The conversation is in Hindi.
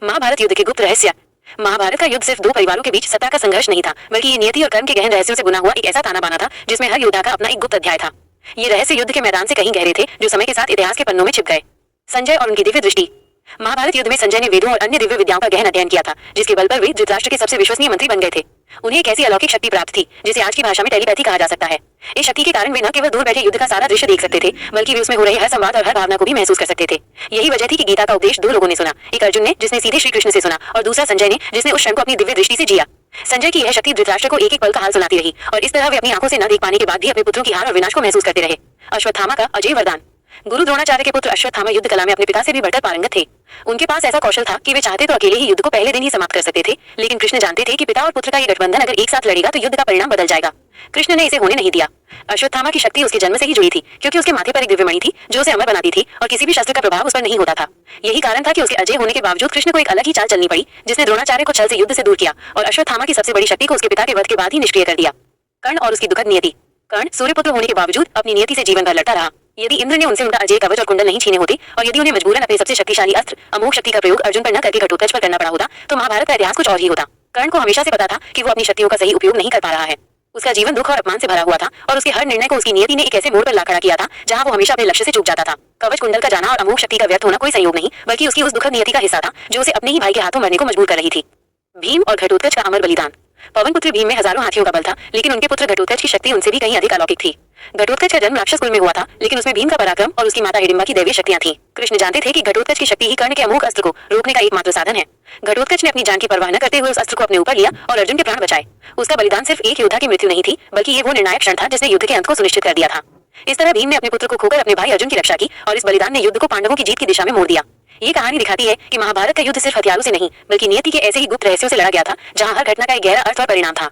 महाभारत युद्ध के गुप्त रहस्य। महाभारत का युद्ध सिर्फ दो परिवारों के बीच सत्ता का संघर्ष नहीं था, बल्कि ये नियति और कर्म के गहन रहस्यों से बुना हुआ एक ऐसा ताना बाना था जिसमें हर योद्धा का अपना एक गुप्त अध्याय था। ये रहस्य युद्ध के मैदान से कहीं गहरे थे, जो समय के साथ इतिहास के पन्नों में छिप गए। संजय और उनकी दिव्य दृष्टि। महाभारत युद्ध में संजय ने वेदों और अन्य दिव्य विद्याओं का गहन अध्ययन किया था, जिसके बल पर वे धृतराष्ट्र के सबसे विश्वसनीय मंत्री बन गए थे। उन्हें एक ऐसी अलौकिक शक्ति प्राप्त थी जिसे आज की भाषा में टेलीपैथी कहा जा सकता है। इस शक्ति के कारण वे न केवल दूर बैठे युद्ध का सारा दृश्य देख सकते थे, बल्कि वे उसमें हो रहे हर संवाद और हर भावना को भी महसूस कर सकते थे। यही वजह थी कि गीता का उपदेश दो लोगों ने सुना, एक अर्जुन ने जिसने सीधे श्री कृष्ण से सुना, और दूसरा संजय ने जिसने उस क्षण को अपनी दिव्य दृष्टि से जिया। संजय की यह शक्ति धृतराष्ट्र को एक एक पल का हाल सुनाती रही, और इस तरह वे अपनी आंखों से न देख पाने के बाद भी अपने पुत्रों की हार और विनाश को महसूस करते रहे। अश्वत्थामा का अजय वरदान। गुरु द्रोणाचार्य के पुत्र अश्वत्थामा युद्ध कला में अपने पिता से भी बढ़कर पारंगत थे। उनके पास ऐसा कौशल था कि वे चाहते तो अकेले ही युद्ध को पहले दिन ही समाप्त कर सकते थे, लेकिन कृष्ण जानते थे कि पिता और पुत्र का ये गठबंधन अगर एक साथ लड़ेगा तो युद्ध का परिणाम बदल जाएगा। कृष्ण ने इसे होने नहीं दिया। अश्वत्थामा की शक्ति उसके जन्म से ही जुड़ी थी, क्योंकि उसके माथे पर एक दिव्यमणि थी जो उसे अमर बनाती थी और किसी भी शस्त्र का प्रभाव उस पर नहीं होता था। यही कारण था कि उसके अजय होने के बावजूद कृष्ण को एक अलग ही चाल चलनी पड़ी, जिसने द्रोणाचार्य को छल से युद्ध से दूर किया और अश्वत्थामा की सबसे बड़ी शक्ति को उसके पिता के वध के बाद ही निष्क्रिय कर दिया। कर्ण और उसकी दुखद नियति। कर्ण सूर्यपुत्र होने के बावजूद अपनी नियति से जीवन भर लड़ता रहा। यदि इंद्र ने उनसे उनका अजय कवच और कुंडल नहीं छीने होते, और यदि उन्हें मजबूरन अपने सबसे शक्तिशाली अस्त्र अमोघ शक्ति का प्रयोग अर्जुन पर न करके घटोत्कच पर करना पड़ा होता, तो महाभारत का इतिहास कुछ और ही होता। कर्ण को हमेशा से पता था कि वो अपनी शक्तियों का सही उपयोग नहीं कर पा रहा है। उसका जीवन दुख और अपमान से भरा हुआ था, और उसके हर निर्णय को उसकी नियति ने एक ऐसे मोड़ पर ला खड़ा किया था जहां वो हमेशा अपने लक्ष्य से चूक जाता था। कवच कुंडल का जाना और अमोघ शक्ति का व्यर्थ होना कोई संयोग नहीं, बल्कि उसकी उस दुखद नियति का हिस्सा था जो उसे अपने ही भाई के हाथों मरने को मजबूर कर रही थी। भीम और घटोत्कच का अमर बलिदान। पवन पुत्र भीम में हजारों हाथियों का बल था, लेकिन उनके पुत्र घटोत्कच की शक्ति उनसे भी कहीं अधिक अलौकिक थी। घटोत्कच का जन्म राक्षस कुल में हुआ था, लेकिन उसमें भीम का पराक्रम और उसकी माता हिडिंबा की दैवीय शक्तियां थीं। कृष्ण जानते थे कि घटोत्कच की शक्ति ही कर्ण के अमोघ अस्त्र को रोकने का एकमात्र साधन है। घटोत्कच ने अपनी जान की परवाह न करते हुए उस अस्त्र को अपने ऊपर लिया और अर्जुन के प्राण बचाए। उसका बलिदान सिर्फ एक योद्धा की मृत्यु नहीं थी, बल्कि ये वो निर्णायक क्षण था जिसने युद्ध के अंत को सुनिश्चित कर दिया था। इस तरह भीम ने अपने पुत्र को खोकर अपने भाई अर्जुन की रक्षा की, और इस बलिदान ने युद्ध को पांडवों की जीत की दिशा में मोड़ दिया। ये कहानी दिखाती है कि महाभारत का युद्ध सिर्फ हथियारों से नहीं, बल्कि नियति के ऐसे ही गुप्त रहस्यों से लड़ा गया था, जहां हर घटना का एक गहरा अर्थ और परिणाम था।